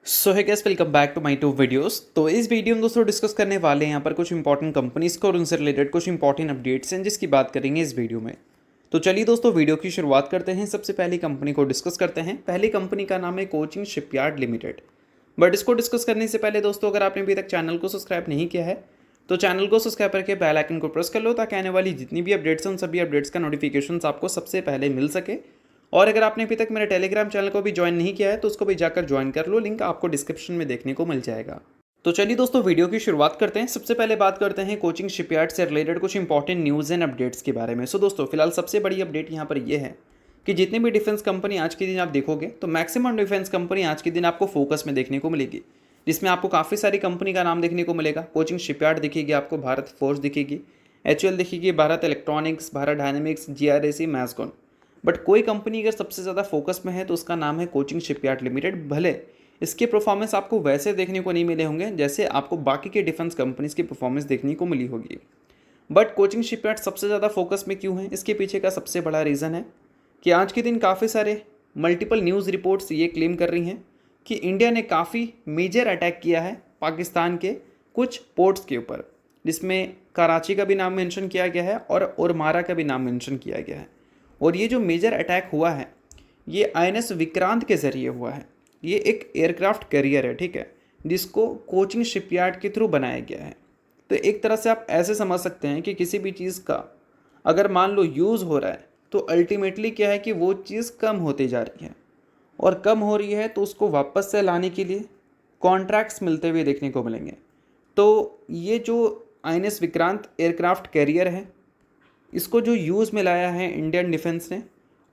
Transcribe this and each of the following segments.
So hi guys, welcome back to my two videos. तो इस video में दोस्तों डिस्कस करने वाले हैं यहाँ पर कुछ इंपॉर्टेंट कंपनीज को और उनसे रिलेटेड कुछ इंपॉर्टेंट अपडेट्स हैं जिसकी बात करेंगे इस वीडियो में। तो चलिए दोस्तों वीडियो की शुरुआत करते हैं। सबसे पहली कंपनी को डिस्कस करते हैं। पहली कंपनी का नाम है कोचिंग शिपयार्ड लिमिटेड। बट इसको डिस्कस करने से पहले दोस्तों, अगर आपने अभी तक चैनल को सब्सक्राइब नहीं किया है तो चैनल को सब्सक्राइब करके बेल आइकन को प्रेस कर लो ताकि आने वाली जितनी भी अपडेट्स हैं उन सभी अपडेट्स का नोटिफिकेशन आपको सबसे पहले मिल सके। और अगर आपने अभी तक मेरे टेलीग्राम चैनल को भी ज्वाइन नहीं किया है तो उसको भी जाकर ज्वाइन कर लो, लिंक आपको डिस्क्रिप्शन में देखने को मिल जाएगा। तो चलिए दोस्तों वीडियो की शुरुआत करते हैं। सबसे पहले बात करते हैं कोचिंग शिपयार्ड से रिलेटेड कुछ इंपॉर्टेंट न्यूज़ एंड अपडेट्स के बारे में। सो दोस्तों फिलहाल सबसे बड़ी अपडेट यहाँ पर यह है कि जितनी भी डिफेंस कंपनी आज के दिन आप देखोगे तो मैक्सिमम डिफेंस कंपनी आज के दिन आपको फोकस में देखने को मिलेगी, जिसमें आपको काफ़ी सारी कंपनी का नाम देखने को मिलेगा। कोचिंग शिपयार्ड दिखेगी आपको, भारत फोर्स दिखेगी, HUL दिखेगी, Bharat electronics, Bharat dynamics, GRAC, मैस्कॉन। बट कोई कंपनी अगर सबसे ज़्यादा फोकस में है तो उसका नाम है कोचिंग शिपयार्ड लिमिटेड। भले इसके परफॉर्मेंस आपको वैसे देखने को नहीं मिले होंगे जैसे आपको बाकी के डिफेंस कंपनीज की परफॉर्मेंस देखने को मिली होगी, बट कोचिंग शिपयार्ड सबसे ज़्यादा फोकस में क्यों है, इसके पीछे का सबसे बड़ा रीज़न है कि आज के दिन काफ़ी सारे मल्टीपल न्यूज़ रिपोर्ट्स ये क्लेम कर रही हैं कि इंडिया ने काफ़ी मेजर अटैक किया है पाकिस्तान के कुछ पोर्ट्स के ऊपर, जिसमें कराची का भी नाम मेंशन किया गया है और ओरमारा का भी नाम मेंशन किया गया है। और ये जो मेजर अटैक हुआ है ये INS विक्रांत के ज़रिए हुआ है। ये एक एयरक्राफ्ट कैरियर है, ठीक है, जिसको कोचिंग शिपयार्ड के थ्रू बनाया गया है। तो एक तरह से आप ऐसे समझ सकते हैं कि किसी भी चीज़ का अगर मान लो यूज़ हो रहा है तो अल्टीमेटली क्या है कि वो चीज़ कम होती जा रही है, और कम हो रही है तो उसको वापस से लाने के लिए कॉन्ट्रैक्ट्स मिलते हुए देखने को मिलेंगे। तो ये जो INS विक्रांत एयरक्राफ्ट कैरियर है इसको जो यूज़ में लाया है इंडियन डिफेंस ने,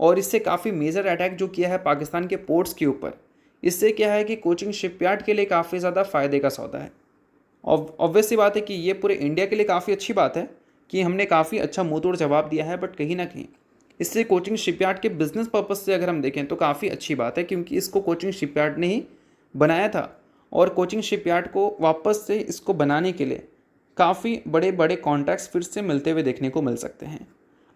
और इससे काफ़ी मेजर अटैक जो किया है पाकिस्तान के पोर्ट्स के ऊपर, इससे क्या है कि कोचिंग शिपयार्ड के लिए काफ़ी ज़्यादा फ़ायदे का सौदा है। ऑब्वियस सी बात है कि ये पूरे इंडिया के लिए काफ़ी अच्छी बात है कि हमने काफ़ी अच्छा मुँह तोड़ जवाब दिया है, बट कहीं ना कहीं इससे कोचिंग शिपयार्ड के बिजनेस पर्पज़ से अगर हम देखें तो काफ़ी अच्छी बात है, क्योंकि इसको कोचिंग शिपयार्ड ने ही बनाया था और कोचिंग शिपयार्ड को वापस से इसको बनाने के लिए काफ़ी बड़े बड़े कॉन्ट्रैक्ट्स फिर से मिलते हुए देखने को मिल सकते हैं।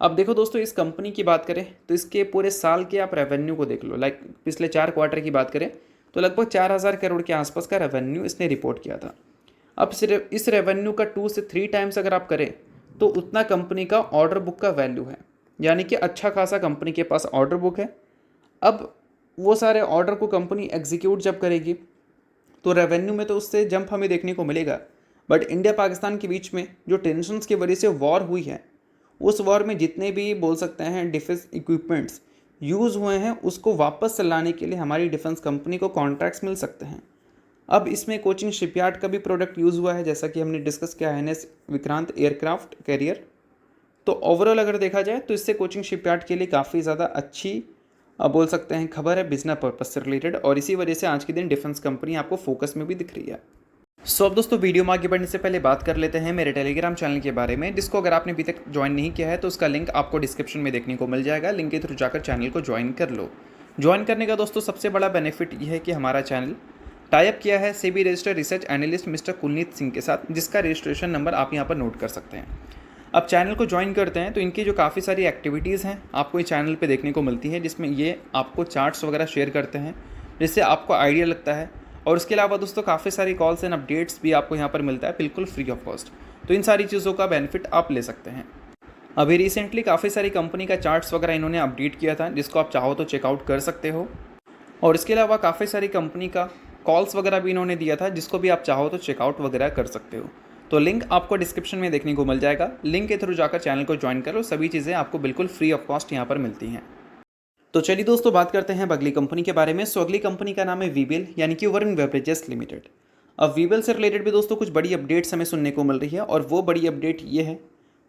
अब देखो दोस्तों, इस कंपनी की बात करें तो इसके पूरे साल के आप रेवेन्यू को देख लो। लाइक पिछले 4 क्वार्टर की बात करें तो लगभग 4000 करोड़ के आसपास का रेवेन्यू इसने रिपोर्ट किया था। अब सिर्फ इस रेवेन्यू का 2 से 3 टाइम्स अगर आप करें तो उतना कंपनी का ऑर्डर बुक का वैल्यू है, यानी कि अच्छा खासा कंपनी के पास ऑर्डर बुक है। अब वो सारे ऑर्डर को कंपनी एग्जीक्यूट जब करेगी तो रेवेन्यू में तो उससे जंप हमें देखने को मिलेगा। बट इंडिया पाकिस्तान के बीच में जो टेंशन्स की वजह से वॉर हुई है, उस वॉर में जितने भी बोल सकते हैं डिफेंस इक्विपमेंट्स यूज़ हुए हैं उसको वापस से लाने के लिए हमारी डिफेंस कंपनी को कॉन्ट्रैक्ट्स मिल सकते हैं। अब इसमें कोचिंग शिपयार्ड का भी प्रोडक्ट यूज़ हुआ है, जैसा कि हमने डिस्कस किया INS विक्रांत एयरक्राफ्ट कैरियर। तो ओवरऑल अगर देखा जाए तो इससे कोचिंग शिपयार्ड के लिए काफ़ी ज़्यादा अच्छी बोल सकते हैं खबर है बिजनेस पर्पज से रिलेटेड, और इसी वजह से आज के दिन डिफेंस कंपनी आपको फोकस में भी दिख रही है। सो अब दोस्तों वीडियो में आगे बढ़ने से पहले बात कर लेते हैं मेरे टेलीग्राम चैनल के बारे में, जिसको अगर आपने अभी तक ज्वाइन नहीं किया है तो उसका लिंक आपको डिस्क्रिप्शन में देखने को मिल जाएगा। लिंक के थ्रू जाकर चैनल को ज्वाइन कर लो। ज्वाइन करने का दोस्तों सबसे बड़ा बेनिफिट ये है कि हमारा चैनल टाइप किया है SEBI registered research analyst mister Kulneet Singh के साथ, जिसका रजिस्ट्रेशन नंबर आप यहाँ पर नोट कर सकते हैं। अब चैनल को ज्वाइन करते हैं तो इनकी जो काफ़ी सारी एक्टिविटीज़ हैं आपको इस चैनल पे देखने को मिलती है, जिसमें ये आपको चार्ट्स वगैरह शेयर करते हैं जिससे आपको आइडिया लगता है। और उसके अलावा दोस्तों काफ़ी सारी कॉल्स एंड अपडेट्स भी आपको यहाँ पर मिलता है बिल्कुल फ्री ऑफ कॉस्ट। तो इन सारी चीज़ों का बेनिफिट आप ले सकते हैं। अभी रिसेंटली काफ़ी सारी कंपनी का चार्ट्स वगैरह इन्होंने अपडेट किया था, जिसको आप चाहो तो चेकआउट कर सकते हो। और इसके अलावा काफ़ी सारी कंपनी का कॉल्स वगैरह भी इन्होंने दिया था, जिसको भी आप चाहो तो चेकआउट वगैरह कर सकते हो। तो लिंक आपको डिस्क्रिप्शन में देखने को मिल जाएगा। लिंक के थ्रू जाकर चैनल को ज्वाइन करो, सभी चीज़ें आपको बिल्कुल फ्री ऑफ कॉस्ट यहाँ पर मिलती हैं। तो चलिए दोस्तों बात करते हैं अब अगली कंपनी के बारे में। सो अगली कंपनी का नाम है वीबेल, यानी कि वरुण बेवरेजेस लिमिटेड। अब वीबेल से रिलेटेड भी दोस्तों कुछ बड़ी अपडेट्स हमें सुनने को मिल रही है, और वो बड़ी अपडेट ये है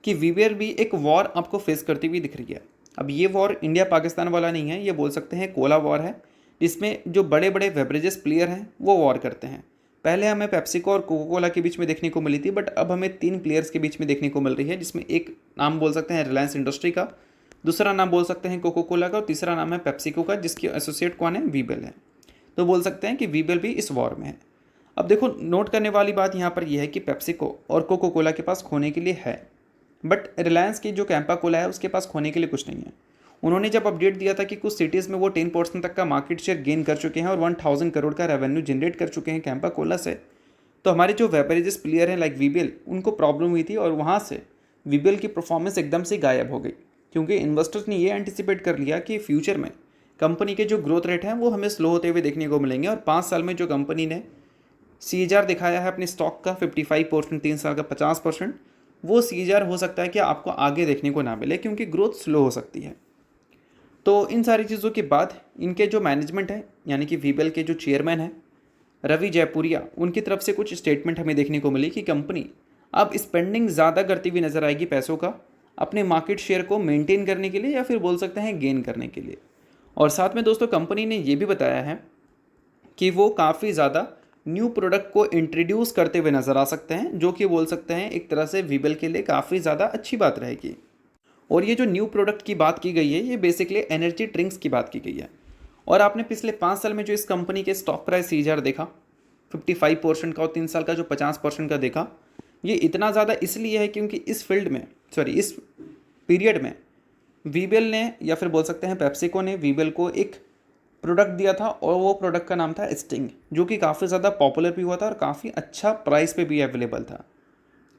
कि वीबेल भी एक वॉर आपको फेस करती हुई दिख रही है। अब ये वॉर इंडिया पाकिस्तान वाला नहीं है, ये बोल सकते हैं कोला वॉर है, जिसमें जो बड़े बड़े बेवरेजेस प्लेयर हैं वो वॉर करते हैं। पहले हमें पेप्सिको और कोका कोला के बीच में देखने को मिली थी, बट अब हमें 3 प्लेयर्स के बीच में देखने को मिल रही है, जिसमें एक नाम बोल सकते हैं रिलायंस इंडस्ट्री का, दूसरा नाम बोल सकते हैं कोका कोला का, और तीसरा नाम है पेप्सिको का, जिसकी एसोसिएट कौन है, वीबेल है। तो बोल सकते हैं कि वीबेल भी इस वॉर में है। अब देखो नोट करने वाली बात यहाँ पर यह है कि पेप्सिको और कोका कोला के पास खोने के लिए है, बट रिलायंस की जो कैंपा कोला है उसके पास खोने के लिए कुछ नहीं है। उन्होंने जब अपडेट दिया था कि कुछ सिटीज़ में वो 10% तक का मार्केट शेयर गेन कर चुके हैं और 1000 करोड़ का रेवेन्यू जनरेट कर चुके हैं कैंपा कोला से, तो हमारे जो वेपरेजेस प्लेयर हैं लाइक वीबीएल, उनको प्रॉब्लम हुई थी और वहाँ से वीबीएल की परफॉर्मेंस एकदम से गायब हो गई, क्योंकि इन्वेस्टर्स ने ये एंटिसिपेट कर लिया कि फ्यूचर में कंपनी के जो ग्रोथ रेट हैं वो हमें स्लो होते हुए देखने को मिलेंगे। और 5 साल में जो कंपनी ने CAGR दिखाया है अपने स्टॉक का 55%, 3 साल का 50%, वो CAGR हो सकता है कि आपको आगे देखने को ना मिले, क्योंकि ग्रोथ स्लो हो सकती है। तो इन सारी चीज़ों के बाद इनके जो मैनेजमेंट है, यानी कि वीबीएल के जो चेयरमैन हैं रवि जयपुरिया, उनकी तरफ से कुछ स्टेटमेंट हमें देखने को मिली कि कंपनी अब स्पेंडिंग ज़्यादा करती हुई नजर आएगी पैसों का, अपने मार्केट शेयर को मेंटेन करने के लिए या फिर बोल सकते हैं गेन करने के लिए। और साथ में दोस्तों कंपनी ने ये भी बताया है कि वो काफ़ी ज़्यादा न्यू प्रोडक्ट को इंट्रोड्यूस करते हुए नज़र आ सकते हैं, जो कि बोल सकते हैं एक तरह से वीबीएल के लिए काफ़ी ज़्यादा अच्छी बात रहेगी। और ये जो न्यू प्रोडक्ट की बात की गई है, ये बेसिकली एनर्जी ड्रिंक्स की बात की गई है। और आपने पिछले 5 साल में जो इस कंपनी के स्टॉक प्राइस CAGR देखा 55% का और 3 साल का जो 50% का देखा, ये इतना ज़्यादा इसलिए है क्योंकि इस इस पीरियड में वीबीएल ने या फिर बोल सकते हैं पेप्सिको ने वीबीएल को एक प्रोडक्ट दिया था और वो प्रोडक्ट का नाम था स्टिंग, जो कि काफ़ी ज़्यादा पॉपुलर भी हुआ था और काफ़ी अच्छा प्राइस पे भी अवेलेबल था।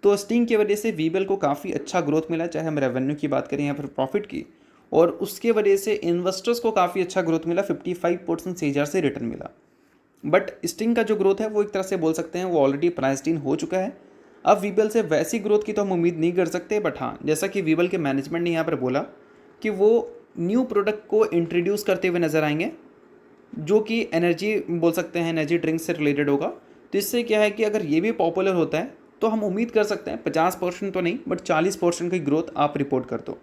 तो स्टिंग की वजह से वीबीएल को काफ़ी अच्छा ग्रोथ मिला, चाहे हम रेवेन्यू की बात करें या फिर प्रॉफिट की, और उसके वजह से इन्वेस्टर्स को काफ़ी अच्छा ग्रोथ मिला, 55% CAGR से रिटर्न मिला। बट स्टिंग का जो ग्रोथ है वो एक तरह से बोल सकते हैं वो ऑलरेडी प्राइस्ड इन हो चुका है। अब वीबीएल से वैसी ग्रोथ की तो हम उम्मीद नहीं कर सकते, बट हाँ, जैसा कि वीबीएल के मैनेजमेंट ने यहाँ पर बोला कि वो न्यू प्रोडक्ट को इंट्रोड्यूस करते हुए नजर आएंगे, जो कि एनर्जी बोल सकते हैं एनर्जी ड्रिंक से रिलेटेड होगा। तो इससे क्या है कि अगर ये भी पॉपुलर होता है तो हम उम्मीद कर सकते हैं 50% तो नहीं बट 40% की ग्रोथ आप रिपोर्ट कर दो।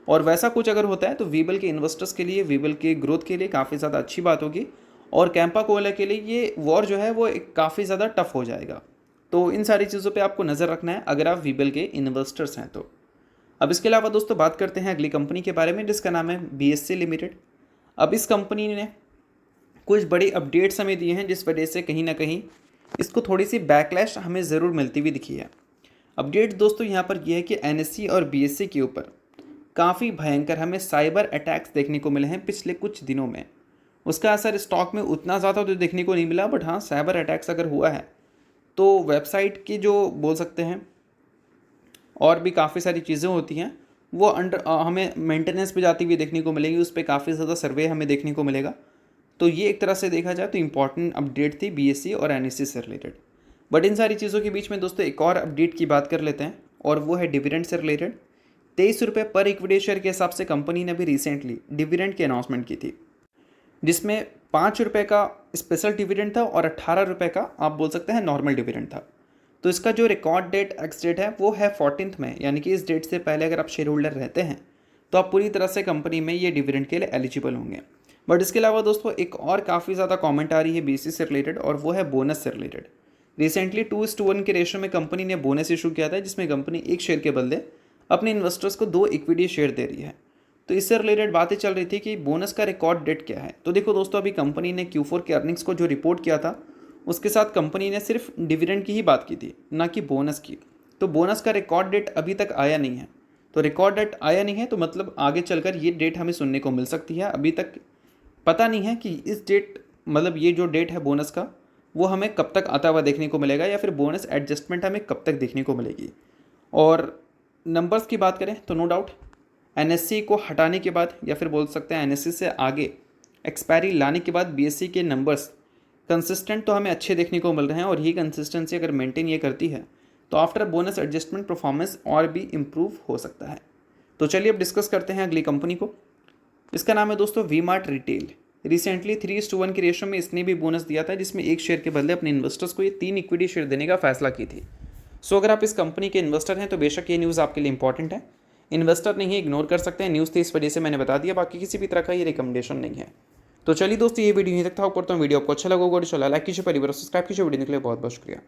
और वैसा कुछ अगर होता है तो वीबीएल के इन्वेस्टर्स के लिए, वीबीएल के ग्रोथ के लिए काफ़ी ज़्यादा अच्छी बात होगी, और कैंपा कोला के लिए ये वॉर जो है वो एक काफ़ी ज़्यादा टफ हो जाएगा। तो इन सारी चीज़ों पे आपको नज़र रखना है अगर आप वीबीएल के इन्वेस्टर्स हैं तो। अब इसके अलावा दोस्तों बात करते हैं अगली कंपनी के बारे में, जिसका नाम है BSC लिमिटेड। अब इस कंपनी ने कुछ बड़ी अपडेट्स हमें दिए हैं, जिस वजह से कहीं ना कहीं इसको थोड़ी सी बैकलैश हमें ज़रूर मिलती हुई दिखी है। अपडेट दोस्तों यहाँ पर यह है कि NSE और BSE के ऊपर काफ़ी भयंकर हमें साइबर अटैक्स देखने को मिले हैं पिछले कुछ दिनों में। उसका असर स्टॉक में उतना ज़्यादा तो देखने को नहीं मिला, बट हाँ, साइबर अटैक्स अगर हुआ है तो वेबसाइट की जो बोल सकते हैं और भी काफ़ी सारी चीज़ें होती हैं वो हमें मेंटेनेंस पे जाती हुई देखने को मिलेगी, उस पर काफ़ी ज़्यादा सर्वे हमें देखने को मिलेगा। तो ये एक तरह से देखा जाए तो इंपॉर्टेंट अपडेट थी BSE और NSE से रिलेटेड। बट इन सारी चीज़ों के बीच में दोस्तों एक और अपडेट की बात कर लेते हैं, और वो है डिविडेंड से रिलेटेड। 23 रुपये पर इक्विटी शेयर के हिसाब से कंपनी ने भी रिसेंटली डिविडेंड की अनाउंसमेंट की थी, जिसमें 5 रुपये का स्पेशल डिविडेंड था और 18 रुपये का आप बोल सकते हैं नॉर्मल डिविडेंड था। तो इसका जो रिकॉर्ड डेट एक्स डेट है वो है 14 में, यानी कि इस डेट से पहले अगर आप शेयर होल्डर रहते हैं तो आप पूरी तरह से कंपनी में ये डिविडेंड के लिए एलिजिबल होंगे। बट इसके अलावा दोस्तों एक और काफ़ी ज़्यादा कमेंट आ रही है BSE से रिलेटेड, और वो है बोनस से रिलेटेड। रिसेंटली 2:1 के रेशो में कंपनी ने बोनस इशू किया था, जिसमें कंपनी एक शेयर के बदले अपने इन्वेस्टर्स को 2 इक्विटी शेयर दे रही है। तो इससे रिलेटेड बातें चल रही थी कि बोनस का रिकॉर्ड डेट क्या है। तो देखो दोस्तों, अभी कंपनी ने Q4 के अर्निंग्स को जो रिपोर्ट किया था उसके साथ कंपनी ने सिर्फ डिविडेंड की ही बात की थी, ना कि बोनस की। तो बोनस का रिकॉर्ड डेट अभी तक आया नहीं है। तो रिकॉर्ड डेट आया नहीं है तो मतलब आगे चलकर ये डेट हमें सुनने को मिल सकती है। अभी तक पता नहीं है कि इस डेट मतलब ये जो डेट है बोनस का वो हमें कब तक आता हुआ देखने को मिलेगा, या फिर बोनस एडजस्टमेंट हमें कब तक देखने को मिलेगी। और नंबर्स की बात करें तो नो डाउट NSE को हटाने के बाद या फिर बोल सकते हैं NSE से आगे एक्सपायरी लाने के बाद BSE के नंबर्स कंसिस्टेंट तो हमें अच्छे देखने को मिल रहे हैं, और ये कंसिस्टेंसी अगर मेंटेन ये करती है तो आफ्टर बोनस एडजस्टमेंट परफॉर्मेंस और भी इम्प्रूव हो सकता है। तो चलिए अब डिस्कस करते हैं अगली कंपनी को। इसका नाम है दोस्तों V-Mart रिटेल। रिसेंटली 3:1 के रेशो में इसने भी बोनस दिया था, जिसमें एक शेयर के बदले अपने इन्वेस्टर्स को ये 3 इक्विटी शेयर देने का फैसला की थी। सो अगर आप इस कंपनी के इन्वेस्टर हैं तो बेशक ये न्यूज़ आपके लिए इंपॉर्टेंट है। इन्वेस्टर नहीं इग्नोर कर सकते हैं, न्यूज़ थी इस वजह से मैंने बता दिया, बाकी किसी भी तरह का ये रिकमेंडेशन नहीं है। तो चलिए दोस्तों, ये वीडियो यहीं तक था। ऊपर तो वीडियो आपको अच्छा लगा होगा, लाइक कीजिए, परिवार सब्सक्राइब कीजिए। वीडियो के लिए बहुत बहुत शुक्रिया।